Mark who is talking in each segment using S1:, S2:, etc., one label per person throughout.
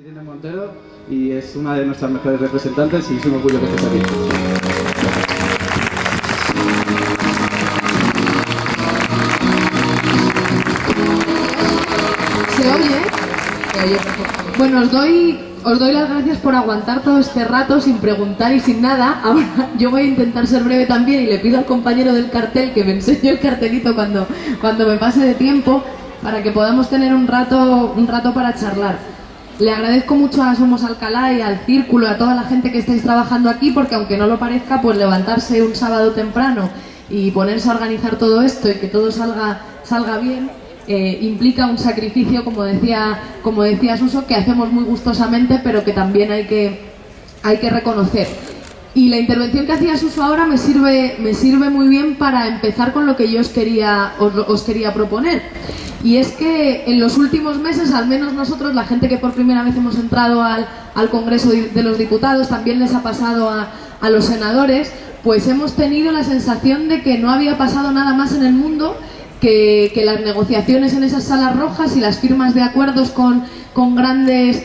S1: Irene Montero, y es una de nuestras mejores representantes y es un orgullo que estés aquí.
S2: ¿Se oye? Se oye perfecto. Bueno, os doy las gracias por aguantar todo este rato sin preguntar y sin nada. Ahora yo voy a intentar ser breve también y le pido al compañero del cartel que me enseñe el cartelito cuando me pase de tiempo para que podamos tener un rato para charlar. Le agradezco mucho a Somos Alcalá y al Círculo, a toda la gente que estáis trabajando aquí, porque aunque no lo parezca, pues levantarse un sábado temprano y ponerse a organizar todo esto y que todo salga bien, implica un sacrificio, como decía Suso, que hacemos muy gustosamente, pero que también hay que reconocer. Y la intervención que hacía Suso ahora me sirve muy bien para empezar con lo que yo os quería proponer. Y es que en los últimos meses, al menos nosotros, la gente que por primera vez hemos entrado al Congreso de los Diputados, también les ha pasado a los senadores, pues hemos tenido la sensación de que no había pasado nada más en el mundo que las negociaciones en esas salas rojas y las firmas de acuerdos con grandes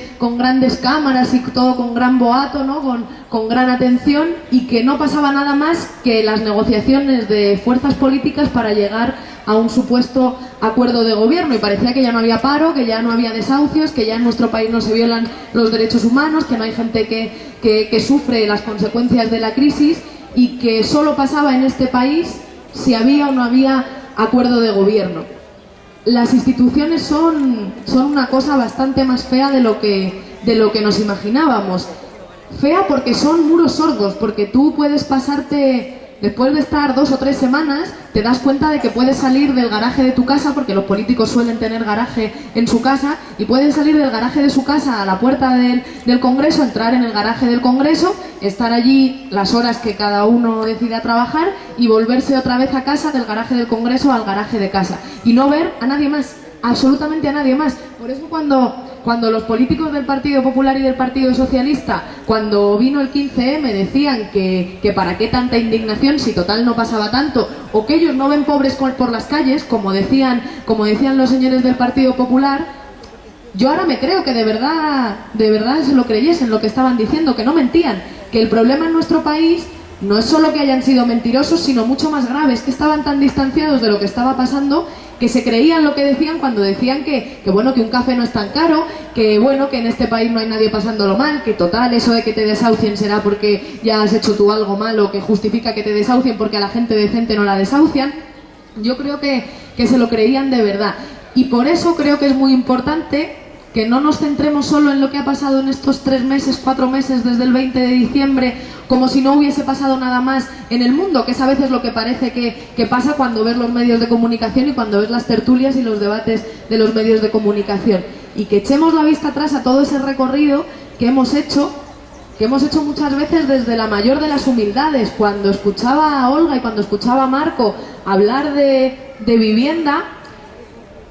S2: cámaras y todo con gran boato, ¿no? con gran atención, y que no pasaba nada más que las negociaciones de fuerzas políticas para llegar a un supuesto acuerdo de gobierno, y parecía que ya no había paro, que ya no había desahucios, que ya en nuestro país no se violan los derechos humanos, que no hay gente que sufre las consecuencias de la crisis, y que solo pasaba en este país si había o no había acuerdo de gobierno. Las instituciones son una cosa bastante más fea de lo que nos imaginábamos. Fea porque son muros sordos, porque tú puedes pasarte, después de estar 2 o 3 semanas, te das cuenta de que puedes salir del garaje de tu casa, porque los políticos suelen tener garaje en su casa, y pueden salir del garaje de su casa a la puerta del Congreso, entrar en el garaje del Congreso, estar allí las horas que cada uno decida trabajar y volverse otra vez a casa, del garaje del Congreso al garaje de casa, y no ver a nadie más, absolutamente a nadie más. Por eso cuando los políticos del Partido Popular y del Partido Socialista, cuando vino el 15M, decían que para qué tanta indignación si total no pasaba tanto, o que ellos no ven pobres por las calles, como decían los señores del Partido Popular, yo ahora me creo que de verdad se lo creyesen lo que estaban diciendo, que no mentían, que el problema en nuestro país no es solo que hayan sido mentirosos, sino mucho más grave, es que estaban tan distanciados de lo que estaba pasando que se creían lo que decían cuando decían que bueno, que un café no es tan caro, que bueno, que en este país no hay nadie pasándolo mal, que total, eso de que te desahucien será porque ya has hecho tú algo malo, que justifica que te desahucien porque a la gente decente no la desahucian. Yo creo que se lo creían de verdad, y por eso creo que es muy importante que no nos centremos solo en lo que ha pasado en estos 3 meses, 4 meses desde el 20 de diciembre, como si no hubiese pasado nada más en el mundo, que es a veces lo que parece que pasa cuando ves los medios de comunicación y cuando ves las tertulias y los debates de los medios de comunicación, y que echemos la vista atrás a todo ese recorrido que hemos hecho muchas veces desde la mayor de las humildades. Cuando escuchaba a Olga y cuando escuchaba a Marco hablar de vivienda,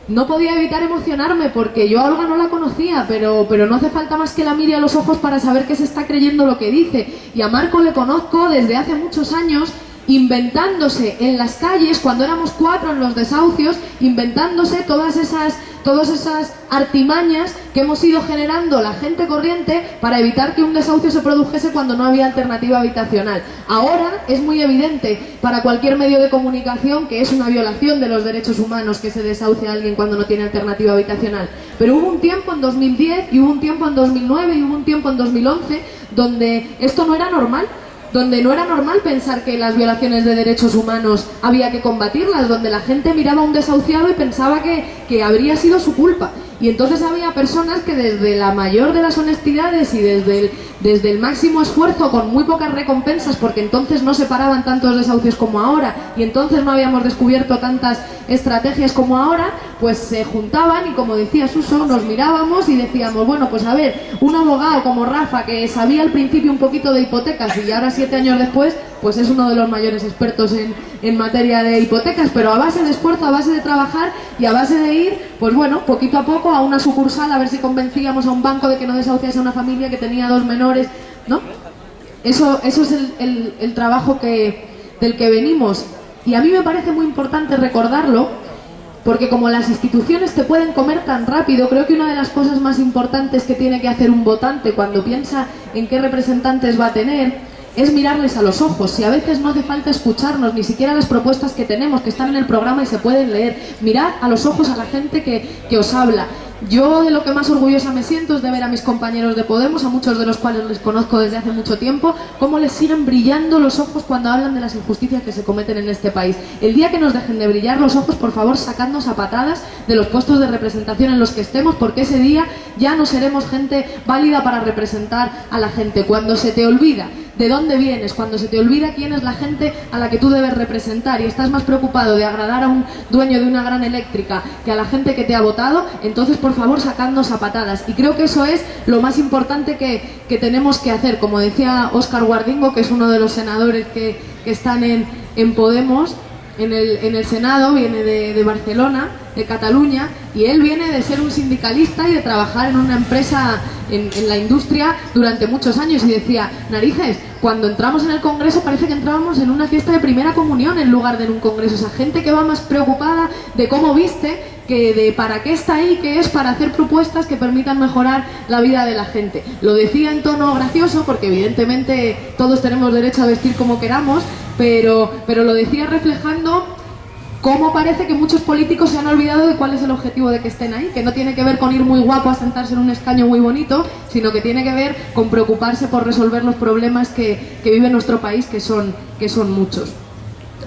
S2: no podía evitar emocionarme, porque yo a Olga no la conocía, pero no hace falta más que la mire a los ojos para saber que se está creyendo lo que dice. Y a Marco le conozco desde hace muchos años, inventándose en las calles, cuando éramos 4 en los desahucios, inventándose todas esas artimañas que hemos ido generando la gente corriente para evitar que un desahucio se produjese cuando no había alternativa habitacional. Ahora es muy evidente para cualquier medio de comunicación que es una violación de los derechos humanos que se desahucie a alguien cuando no tiene alternativa habitacional. Pero hubo un tiempo en 2010 y hubo un tiempo en 2009 y hubo un tiempo en 2011 donde esto no era normal, donde no era normal pensar que las violaciones de derechos humanos había que combatirlas, donde la gente miraba a un desahuciado y pensaba que habría sido su culpa. Y entonces había personas que desde la mayor de las honestidades y desde el máximo esfuerzo, con muy pocas recompensas, porque entonces no se paraban tantos desahucios como ahora y entonces no habíamos descubierto tantas estrategias como ahora, pues se juntaban y, como decía Suso, nos mirábamos y decíamos, bueno, pues a ver, un abogado como Rafa, que sabía al principio un poquito de hipotecas y ahora 7 años después pues es uno de los mayores expertos en materia de hipotecas, pero a base de esfuerzo, a base de trabajar y a base de ir, pues bueno, poquito a poco a una sucursal a ver si convencíamos a un banco de que no desahuciase a una familia que tenía 2 menores, ¿no? Eso es el trabajo del que venimos, y a mí me parece muy importante recordarlo, Porque como las instituciones te pueden comer tan rápido, creo que una de las cosas más importantes que tiene que hacer un votante cuando piensa en qué representantes va a tener es mirarles a los ojos. Si a veces no hace falta escucharnos, ni siquiera las propuestas que tenemos, que están en el programa y se pueden leer, mirad a los ojos a la gente que os habla. Yo de lo que más orgullosa me siento es de ver a mis compañeros de Podemos, a muchos de los cuales les conozco desde hace mucho tiempo, cómo les siguen brillando los ojos cuando hablan de las injusticias que se cometen en este país. El día que nos dejen de brillar los ojos, por favor, sacadnos a patadas de los puestos de representación en los que estemos, porque ese día ya no seremos gente válida para representar a la gente. Cuando se te olvida de dónde vienes, cuando se te olvida quién es la gente a la que tú debes representar y estás más preocupado de agradar a un dueño de una gran eléctrica que a la gente que te ha votado, entonces por favor sacadnos a patadas. Y creo que eso es lo más importante que tenemos que hacer. Como decía Óscar Guardingo, que es uno de los senadores que están en Podemos, en el Senado, viene de Barcelona, de Cataluña, y él viene de ser un sindicalista y de trabajar en una empresa en la industria durante muchos años, y decía, narices, cuando entramos en el Congreso parece que entrábamos en una fiesta de primera comunión en lugar de en un Congreso. O sea, gente que va más preocupada de cómo viste que de para qué está ahí, que es para hacer propuestas que permitan mejorar la vida de la gente. Lo decía en tono gracioso, porque evidentemente todos tenemos derecho a vestir como queramos, pero lo decía reflejando cómo parece que muchos políticos se han olvidado de cuál es el objetivo de que estén ahí, que no tiene que ver con ir muy guapo a sentarse en un escaño muy bonito, sino que tiene que ver con preocuparse por resolver los problemas que vive nuestro país, que son muchos.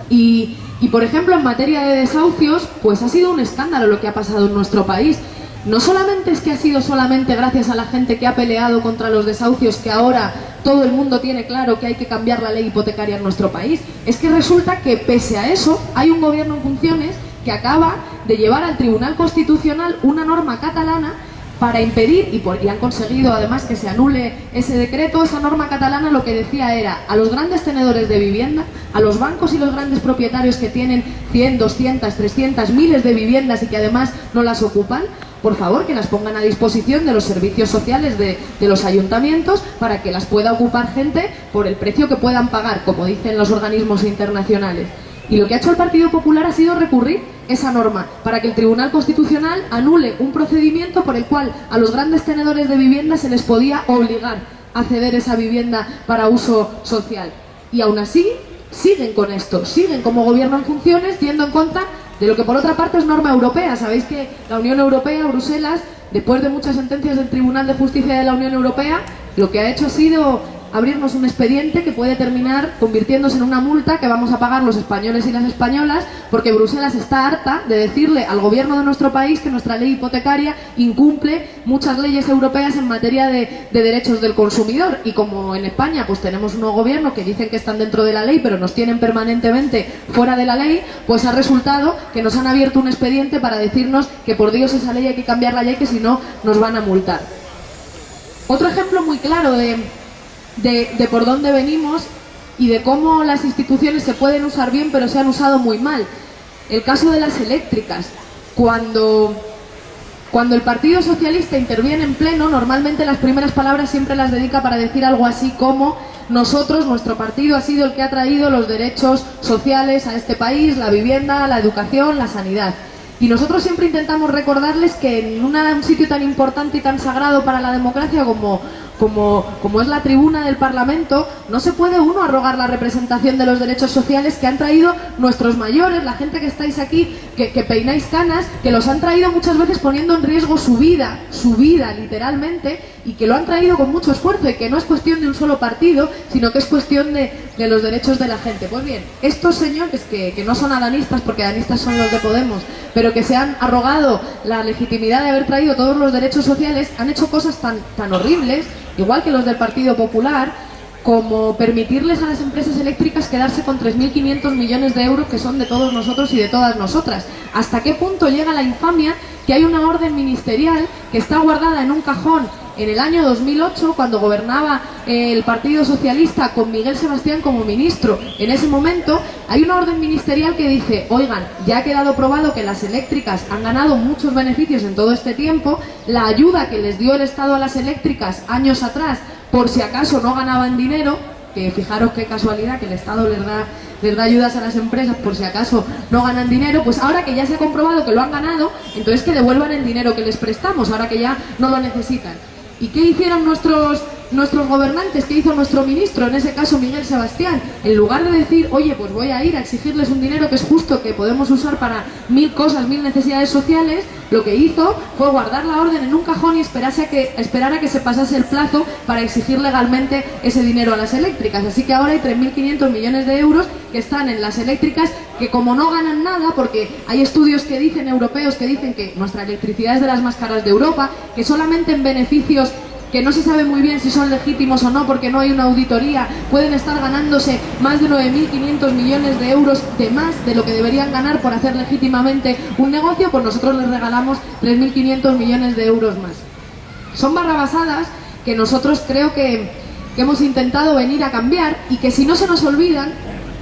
S2: Y por ejemplo, en materia de desahucios, pues ha sido un escándalo lo que ha pasado en nuestro país. No solamente es que ha sido solamente gracias a la gente que ha peleado contra los desahucios que ahora todo el mundo tiene claro que hay que cambiar la ley hipotecaria en nuestro país, es que resulta que pese a eso hay un gobierno en funciones que acaba de llevar al Tribunal Constitucional una norma catalana para impedir, y han conseguido además que se anule ese decreto. Esa norma catalana lo que decía era a los grandes tenedores de vivienda, a los bancos y los grandes propietarios que tienen 100, 200, 300, miles de viviendas y que además no las ocupan, por favor que las pongan a disposición de los servicios sociales de los ayuntamientos para que las pueda ocupar gente por el precio que puedan pagar, como dicen los organismos internacionales. Y lo que ha hecho el Partido Popular ha sido recurrir esa norma para que el Tribunal Constitucional anule un procedimiento por el cual a los grandes tenedores de vivienda se les podía obligar a ceder esa vivienda para uso social. Y aún así siguen con esto, siguen como gobierno en funciones yendo en contra de lo que por otra parte es norma europea. Sabéis que la Unión Europea, Bruselas, después de muchas sentencias del Tribunal de Justicia de la Unión Europea, lo que ha hecho ha sido abrirnos un expediente que puede terminar convirtiéndose en una multa que vamos a pagar los españoles y las españolas, porque Bruselas está harta de decirle al gobierno de nuestro país que nuestra ley hipotecaria incumple muchas leyes europeas en materia de derechos del consumidor. Y como en España pues tenemos un nuevo gobierno que dicen que están dentro de la ley pero nos tienen permanentemente fuera de la ley, pues ha resultado que nos han abierto un expediente para decirnos que por Dios esa ley hay que cambiarla ya, que si no nos van a multar. Otro ejemplo muy claro de por dónde venimos y de cómo las instituciones se pueden usar bien pero se han usado muy mal. El caso de las eléctricas. Cuando el Partido Socialista interviene en pleno, normalmente las primeras palabras siempre las dedica para decir algo así como: nosotros, nuestro partido ha sido el que ha traído los derechos sociales a este país, la vivienda, la educación, la sanidad. Y nosotros siempre intentamos recordarles que en un sitio tan importante y tan sagrado para la democracia como es la tribuna del Parlamento, no se puede uno arrogar la representación de los derechos sociales que han traído nuestros mayores, la gente que estáis aquí, que peináis canas, que los han traído muchas veces poniendo en riesgo su vida literalmente, y que lo han traído con mucho esfuerzo, y que no es cuestión de un solo partido, sino que es cuestión de los derechos de la gente. Pues bien, estos señores que no son adanistas, porque adanistas son los de Podemos, pero que se han arrogado la legitimidad de haber traído todos los derechos sociales, han hecho cosas tan horribles, igual que los del Partido Popular, como permitirles a las empresas eléctricas quedarse con 3.500 millones de euros que son de todos nosotros y de todas nosotras. ¿Hasta qué punto llega la infamia que hay una orden ministerial que está guardada en un cajón en el año 2008, cuando gobernaba el Partido Socialista con Miguel Sebastián como ministro? En ese momento hay una orden ministerial que dice: oigan, ya ha quedado probado que las eléctricas han ganado muchos beneficios en todo este tiempo, la ayuda que les dio el Estado a las eléctricas años atrás, por si acaso no ganaban dinero, que fijaros qué casualidad que el Estado les da les da ayudas a las empresas por si acaso no ganan dinero, pues ahora que ya se ha comprobado que lo han ganado, entonces que devuelvan el dinero que les prestamos, ahora que ya no lo necesitan. ¿Y qué hicieron nuestros gobernantes? ¿Qué hizo nuestro ministro, en ese caso Miguel Sebastián? En lugar de decir, oye, pues voy a ir a exigirles un dinero que es justo, que podemos usar para 1000 cosas, 1000 necesidades sociales, lo que hizo fue guardar la orden en un cajón y esperar a que se pasase el plazo para exigir legalmente ese dinero a las eléctricas. Así que ahora hay 3.500 millones de euros que están en las eléctricas, que como no ganan nada, porque hay estudios que dicen, europeos, que dicen que nuestra electricidad es de las más caras de Europa, que solamente en beneficios que no se sabe muy bien si son legítimos o no porque no hay una auditoría, pueden estar ganándose más de 9.500 millones de euros de más de lo que deberían ganar por hacer legítimamente un negocio, pues nosotros les regalamos 3.500 millones de euros más. Son barrabasadas que nosotros creo que hemos intentado venir a cambiar, y que si no se nos olvidan,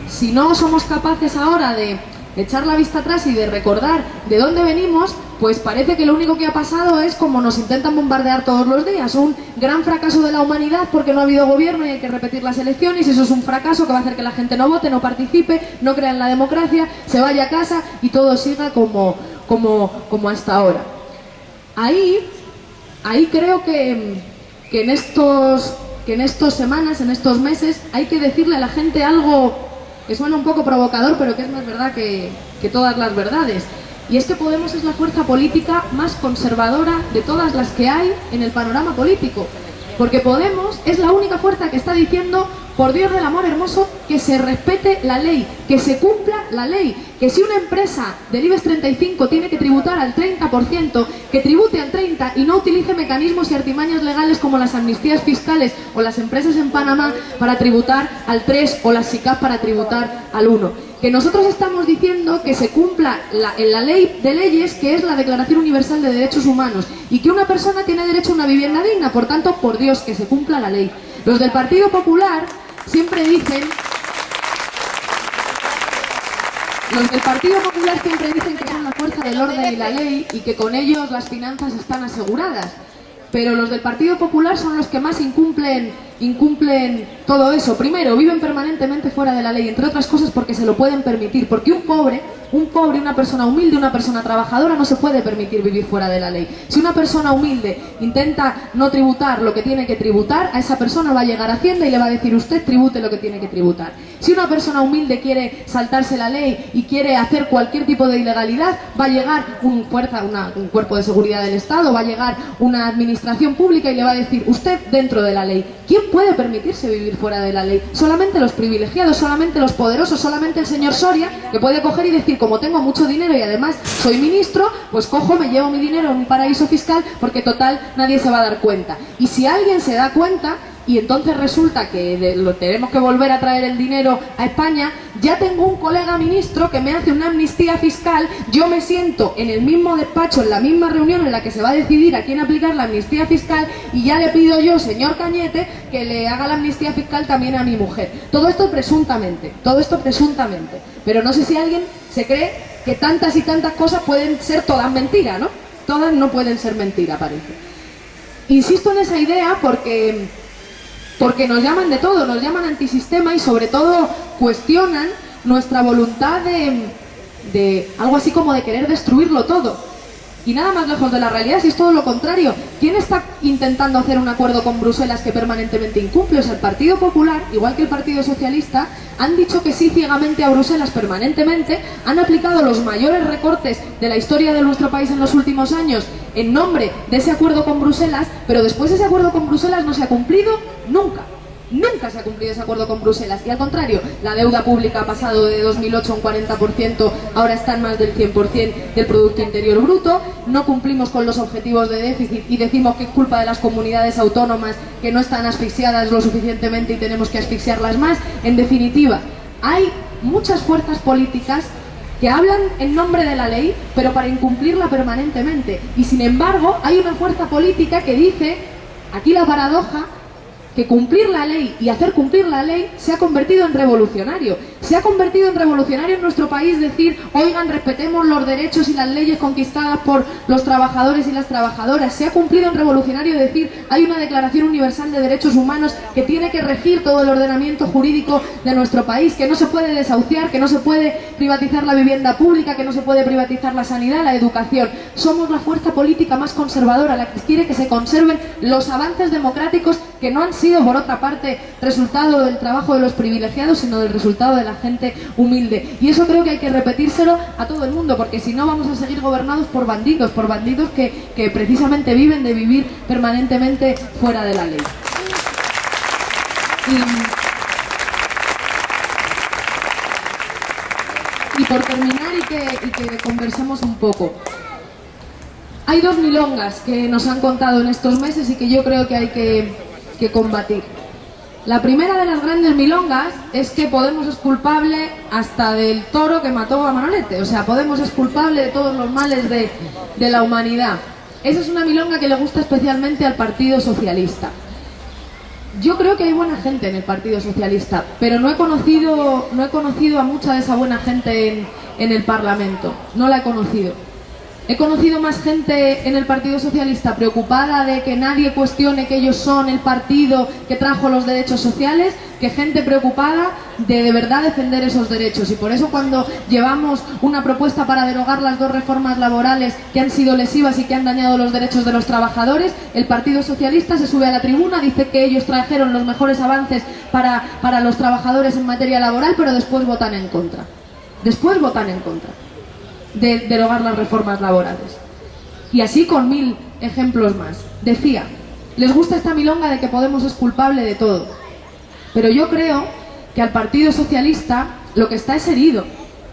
S2: si no somos capaces ahora de echar la vista atrás y de recordar de dónde venimos, pues parece que lo único que ha pasado es como nos intentan bombardear todos los días, un gran fracaso de la humanidad porque no ha habido gobierno y hay que repetir las elecciones, y eso es un fracaso que va a hacer que la gente no vote, no participe, no crea en la democracia, se vaya a casa y todo siga como hasta ahora. Ahí creo que en estas semanas, en estos meses, hay que decirle a la gente algo que suena un poco provocador, pero que es más verdad que todas las verdades. Y es que Podemos es la fuerza política más conservadora de todas las que hay en el panorama político. Porque Podemos es la única fuerza que está diciendo, por Dios del amor hermoso, que se respete la ley, que se cumpla la ley, que si una empresa del IBEX 35 tiene que tributar al 30%, que tribute al 30% y no utilice mecanismos y artimañas legales como las amnistías fiscales o las empresas en Panamá para tributar al 3% o las SICAF para tributar al 1%. Que nosotros estamos diciendo que se cumpla en la ley de leyes, que es la Declaración Universal de Derechos Humanos, y que una persona tiene derecho a una vivienda digna, por tanto, por Dios, que se cumpla la ley. Los del Partido Popular siempre dicen que son la fuerza del orden y la ley y que con ellos las finanzas están aseguradas. Pero los del Partido Popular son los que más incumplen todo eso. Primero, viven permanentemente fuera de la ley, entre otras cosas porque se lo pueden permitir, porque un pobre, una persona humilde, una persona trabajadora no se puede permitir vivir fuera de la ley. Si una persona humilde intenta no tributar lo que tiene que tributar, a esa persona va a llegar a Hacienda y le va a decir, usted tribute lo que tiene que tributar. Si una persona humilde quiere saltarse la ley y quiere hacer cualquier tipo de ilegalidad, va a llegar un cuerpo de seguridad del Estado, va a llegar una administración pública y le va a decir, usted dentro de la ley. ¿Quién puede permitirse vivir fuera de la ley? Solamente los privilegiados, solamente los poderosos, solamente el señor Soria, que puede coger y decir, como tengo mucho dinero y además soy ministro, pues cojo, me llevo mi dinero en un paraíso fiscal porque total nadie se va a dar cuenta. Y si alguien se da cuenta y entonces resulta que lo tenemos que volver a traer el dinero a España, ya tengo un colega ministro que me hace una amnistía fiscal, yo me siento en el mismo despacho, en la misma reunión en la que se va a decidir a quién aplicar la amnistía fiscal, y ya le pido yo, señor Cañete, que le haga la amnistía fiscal también a mi mujer. Todo esto presuntamente, pero no sé si alguien se cree que tantas y tantas cosas pueden ser todas mentiras, ¿no? Todas no pueden ser mentira, parece. Insisto en esa idea porque nos llaman de todo, nos llaman antisistema y sobre todo cuestionan nuestra voluntad de algo así como de querer destruirlo todo. Y nada más lejos de la realidad, si es todo lo contrario. ¿Quién está intentando hacer un acuerdo con Bruselas que permanentemente incumple? O sea, el Partido Popular, igual que el Partido Socialista, han dicho que sí ciegamente a Bruselas permanentemente, han aplicado los mayores recortes de la historia de nuestro país en los últimos años en nombre de ese acuerdo con Bruselas, pero después ese acuerdo con Bruselas no se ha cumplido nunca. Nunca se ha cumplido ese acuerdo con Bruselas, y al contrario, la deuda pública ha pasado de 2008 a un 40%, ahora está en más del 100% del Producto Interior Bruto, no cumplimos con los objetivos de déficit y decimos que es culpa de las comunidades autónomas que no están asfixiadas lo suficientemente y tenemos que asfixiarlas más. En definitiva, hay muchas fuerzas políticas que hablan en nombre de la ley, pero para incumplirla permanentemente, y sin embargo hay una fuerza política que dice, aquí la paradoja, que cumplir la ley y hacer cumplir la ley se ha convertido en revolucionario. Se ha convertido en revolucionario en nuestro país decir, oigan, respetemos los derechos y las leyes conquistadas por los trabajadores y las trabajadoras. Se ha cumplido en revolucionario decir, hay una Declaración Universal de Derechos Humanos que tiene que regir todo el ordenamiento jurídico de nuestro país, que no se puede desahuciar, que no se puede privatizar la vivienda pública, que no se puede privatizar la sanidad, la educación. Somos la fuerza política más conservadora, la que quiere que se conserven los avances democráticos que no han sido, por otra parte, resultado del trabajo de los privilegiados, sino del resultado de la gente humilde. Y eso creo que hay que repetírselo a todo el mundo, porque si no vamos a seguir gobernados por bandidos que precisamente viven de vivir permanentemente fuera de la ley. Y por terminar y que conversemos un poco, hay dos milongas que nos han contado en estos meses y que yo creo que hay que combatir. La primera de las grandes milongas es que Podemos es culpable hasta del toro que mató a Manolete. O sea, Podemos es culpable de todos los males de la humanidad. Esa es una milonga que le gusta especialmente al Partido Socialista. Yo creo que hay buena gente en el Partido Socialista, pero no he conocido a mucha de esa buena gente en el Parlamento. No la he conocido. He conocido más gente en el Partido Socialista preocupada de que nadie cuestione que ellos son el partido que trajo los derechos sociales, que gente preocupada de verdad defender esos derechos. Y por eso cuando llevamos una propuesta para derogar las dos reformas laborales que han sido lesivas y que han dañado los derechos de los trabajadores, el Partido Socialista se sube a la tribuna, dice que ellos trajeron los mejores avances para los trabajadores en materia laboral, pero después votan en contra. Después votan en contra de derogar las reformas laborales. Y así con 1000 ejemplos más. Decía, les gusta esta milonga de que Podemos es culpable de todo, pero yo creo que al Partido Socialista lo que está es herido,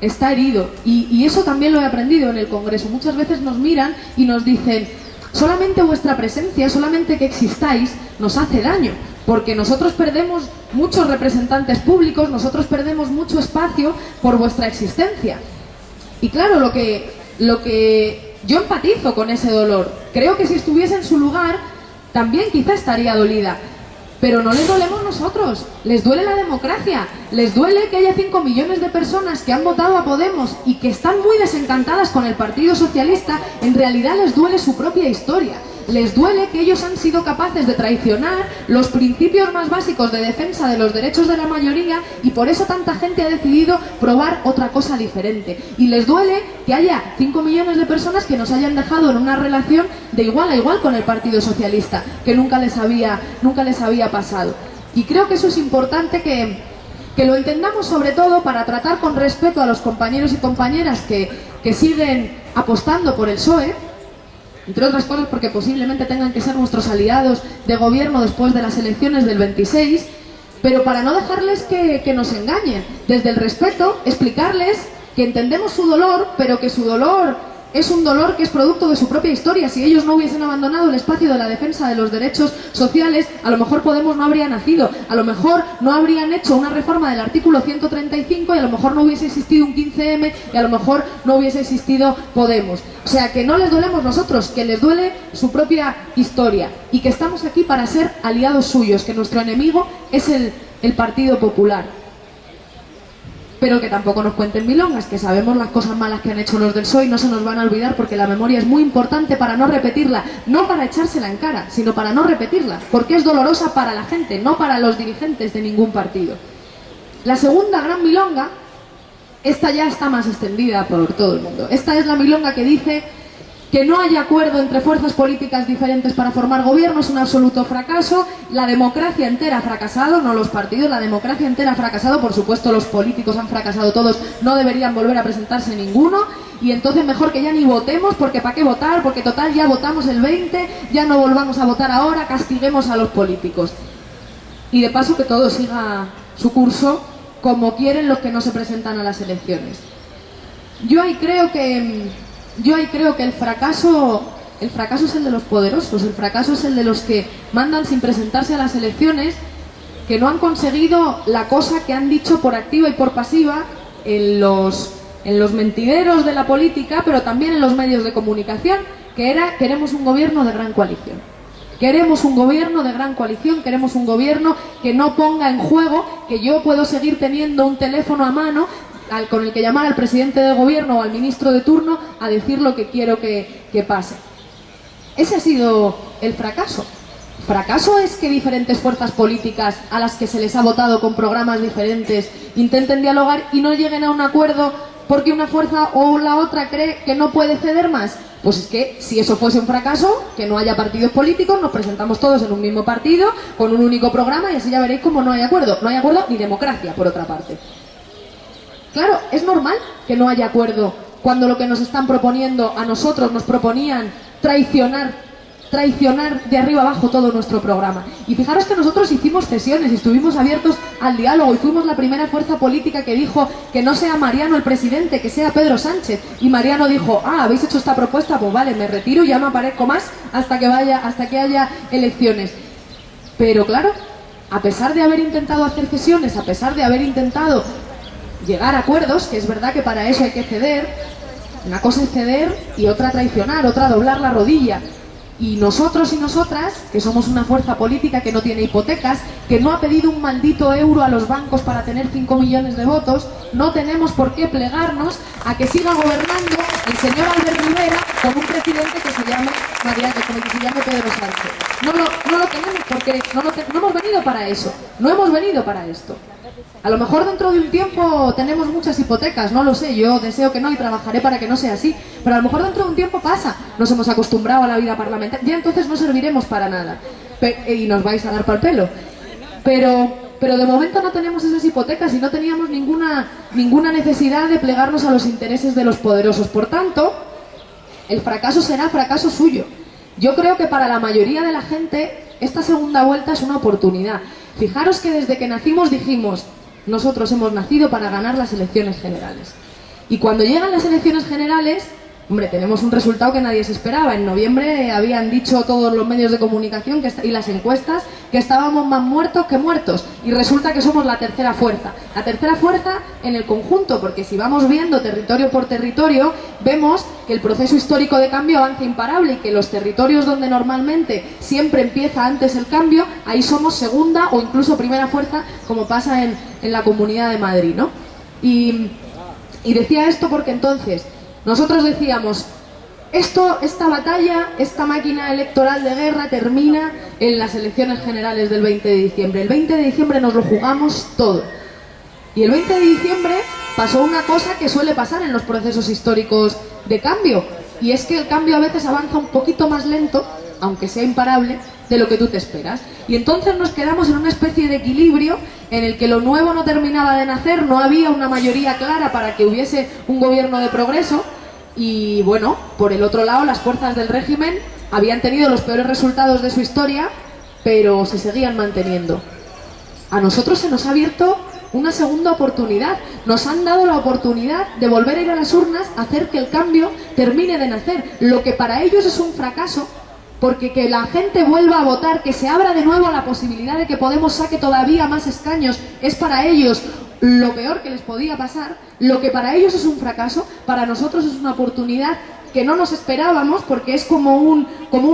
S2: está herido, y eso también lo he aprendido en el Congreso. Muchas veces nos miran y nos dicen, solamente vuestra presencia, solamente que existáis, nos hace daño, porque nosotros perdemos muchos representantes públicos, nosotros perdemos mucho espacio por vuestra existencia. Y claro, lo que yo empatizo con ese dolor. Creo que si estuviese en su lugar, también quizá estaría dolida. Pero no les dolemos nosotros, les duele la democracia, les duele que haya 5 millones de personas que han votado a Podemos y que están muy desencantadas con el Partido Socialista. En realidad les duele su propia historia. Les duele que ellos han sido capaces de traicionar los principios más básicos de defensa de los derechos de la mayoría, y por eso tanta gente ha decidido probar otra cosa diferente. Y les duele que haya 5 millones de personas que nos hayan dejado en una relación de igual a igual con el Partido Socialista, que nunca les había pasado. Y creo que eso es importante que lo entendamos, sobre todo para tratar con respeto a los compañeros y compañeras que siguen apostando por el PSOE, entre otras cosas porque posiblemente tengan que ser nuestros aliados de gobierno después de las elecciones del 26, pero para no dejarles que nos engañen. Desde el respeto, explicarles que entendemos su dolor, pero que su dolor es un dolor que es producto de su propia historia. Si ellos no hubiesen abandonado el espacio de la defensa de los derechos sociales, a lo mejor Podemos no habría nacido, a lo mejor no habrían hecho una reforma del artículo 135 y a lo mejor no hubiese existido un 15M y a lo mejor no hubiese existido Podemos. O sea, que no les dolemos nosotros, que les duele su propia historia y que estamos aquí para ser aliados suyos, que nuestro enemigo es el Partido Popular. Pero que tampoco nos cuenten milongas, que sabemos las cosas malas que han hecho los del PSOE y no se nos van a olvidar, porque la memoria es muy importante para no repetirla, no para echársela en cara, sino para no repetirla, porque es dolorosa para la gente, no para los dirigentes de ningún partido. La segunda gran milonga, esta ya está más extendida por todo el mundo. Esta es la milonga que dice que no hay acuerdo entre fuerzas políticas diferentes para formar gobierno, es un absoluto fracaso. La democracia entera ha fracasado, no los partidos, la democracia entera ha fracasado. Por supuesto, los políticos han fracasado todos, no deberían volver a presentarse ninguno. Y entonces mejor que ya ni votemos, porque ¿para qué votar? Porque total ya votamos el 20, ya no volvamos a votar ahora, castiguemos a los políticos. Y de paso que todo siga su curso como quieren los que no se presentan a las elecciones. Yo ahí creo que el fracaso es el de los poderosos, el fracaso es el de los que mandan sin presentarse a las elecciones, que no han conseguido la cosa que han dicho por activa y por pasiva en los mentideros de la política, pero también en los medios de comunicación, que era: queremos un gobierno de gran coalición. Queremos un gobierno de gran coalición, queremos un gobierno que no ponga en juego que yo puedo seguir teniendo un teléfono a mano con el que llamar al presidente de gobierno o al ministro de turno a decir lo que quiero que pase. Ese ha sido el fracaso. ¿Fracaso es que diferentes fuerzas políticas a las que se les ha votado con programas diferentes intenten dialogar y no lleguen a un acuerdo porque una fuerza o la otra cree que no puede ceder más? Pues es que si eso fuese un fracaso, que no haya partidos políticos, nos presentamos todos en un mismo partido, con un único programa y así ya veréis cómo no hay acuerdo. No hay acuerdo ni democracia, por otra parte. Claro, es normal que no haya acuerdo cuando lo que nos están proponiendo a nosotros nos proponían traicionar de arriba abajo todo nuestro programa. Y fijaros que nosotros hicimos cesiones y estuvimos abiertos al diálogo y fuimos la primera fuerza política que dijo que no sea Mariano el presidente, que sea Pedro Sánchez. Y Mariano dijo, habéis hecho esta propuesta, pues vale, me retiro y ya no aparezco más hasta que haya elecciones. Pero claro, a pesar de haber intentado hacer cesiones, a pesar de haber intentado llegar a acuerdos, que es verdad que para eso hay que ceder, una cosa es ceder y otra traicionar, otra doblar la rodilla. Y nosotros y nosotras, que somos una fuerza política que no tiene hipotecas, que no ha pedido un maldito euro a los bancos para tener 5 millones de votos, no tenemos por qué plegarnos a que siga gobernando el señor Albert Rivera con un presidente que se llame Pedro Sánchez. No lo tenemos porque no hemos venido para eso, no hemos venido para esto. A lo mejor dentro de un tiempo tenemos muchas hipotecas, no lo sé, yo deseo que no y trabajaré para que no sea así, pero a lo mejor dentro de un tiempo pasa, nos hemos acostumbrado a la vida parlamentaria, ya entonces no serviremos para nada y nos vais a dar pa'l pelo. Pero de momento no tenemos esas hipotecas y no teníamos ninguna necesidad de plegarnos a los intereses de los poderosos. Por tanto, el fracaso será fracaso suyo. Yo creo que para la mayoría de la gente esta segunda vuelta es una oportunidad. Fijaros que desde que nacimos dijimos, nosotros hemos nacido para ganar las elecciones generales. Y cuando llegan las elecciones generales, hombre, tenemos un resultado que nadie se esperaba. En noviembre habían dicho todos los medios de comunicación y las encuestas que estábamos más muertos que muertos. Y resulta que somos la tercera fuerza. La tercera fuerza en el conjunto, porque si vamos viendo territorio por territorio, vemos que el proceso histórico de cambio avanza imparable y que los territorios donde normalmente siempre empieza antes el cambio, ahí somos segunda o incluso primera fuerza, como pasa en la Comunidad de Madrid, ¿no? Y decía esto porque entonces nosotros decíamos, esta batalla, esta máquina electoral de guerra termina en las elecciones generales del 20 de diciembre. El 20 de diciembre nos lo jugamos todo. Y el 20 de diciembre pasó una cosa que suele pasar en los procesos históricos de cambio, y es que el cambio a veces avanza un poquito más lento, aunque sea imparable, de lo que tú te esperas. Y entonces nos quedamos en una especie de equilibrio en el que lo nuevo no terminaba de nacer, no había una mayoría clara para que hubiese un gobierno de progreso, y bueno, por el otro lado las fuerzas del régimen habían tenido los peores resultados de su historia, pero se seguían manteniendo. A nosotros se nos ha abierto una segunda oportunidad, nos han dado la oportunidad de volver a ir a las urnas, hacer que el cambio termine de nacer, lo que para ellos es un fracaso, porque que la gente vuelva a votar, que se abra de nuevo la posibilidad de que Podemos saque todavía más escaños, es para ellos lo peor que les podía pasar. Lo que para ellos es un fracaso, para nosotros es una oportunidad que no nos esperábamos, porque es como un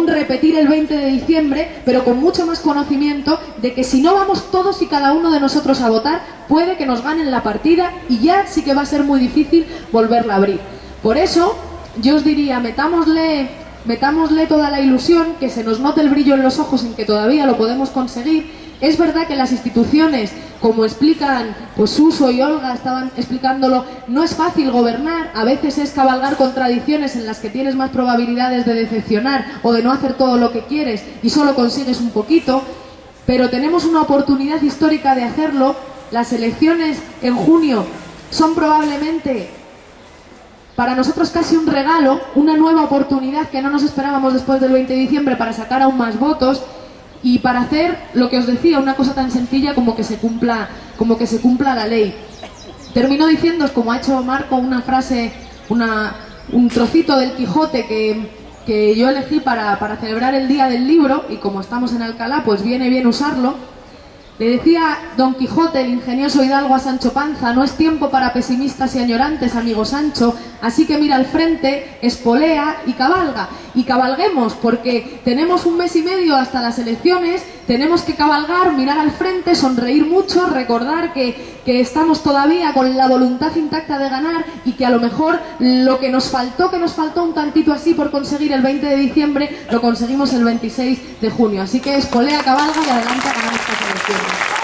S2: repetir el 20 de diciembre, pero con mucho más conocimiento de que si no vamos todos y cada uno de nosotros a votar, puede que nos ganen la partida y ya sí que va a ser muy difícil volverla a abrir. Por eso yo os diría, metámosle toda la ilusión, que se nos note el brillo en los ojos en que todavía lo podemos conseguir. Es verdad que las instituciones, como explican pues Suso y Olga, estaban explicándolo, no es fácil gobernar, a veces es cabalgar contradicciones en las que tienes más probabilidades de decepcionar o de no hacer todo lo que quieres y solo consigues un poquito, pero tenemos una oportunidad histórica de hacerlo. Las elecciones en junio son probablemente para nosotros casi un regalo, una nueva oportunidad que no nos esperábamos después del 20 de diciembre para sacar aún más votos y para hacer lo que os decía, una cosa tan sencilla como que se cumpla la ley. Termino diciéndoos, como ha hecho Marco, una frase, un trocito del Quijote que yo elegí para celebrar el Día del Libro, y como estamos en Alcalá, pues viene bien usarlo. Le decía Don Quijote, el ingenioso hidalgo, a Sancho Panza: no es tiempo para pesimistas y añorantes, amigo Sancho, así que mira al frente, espolea y cabalga. Y cabalguemos, porque tenemos un mes y medio hasta las elecciones, tenemos que cabalgar, mirar al frente, sonreír mucho, recordar que estamos todavía con la voluntad intacta de ganar y que a lo mejor lo que nos faltó un tantito así por conseguir el 20 de diciembre, lo conseguimos el 26 de junio. Así que espolea, cabalga y adelante a ganar estas elecciones.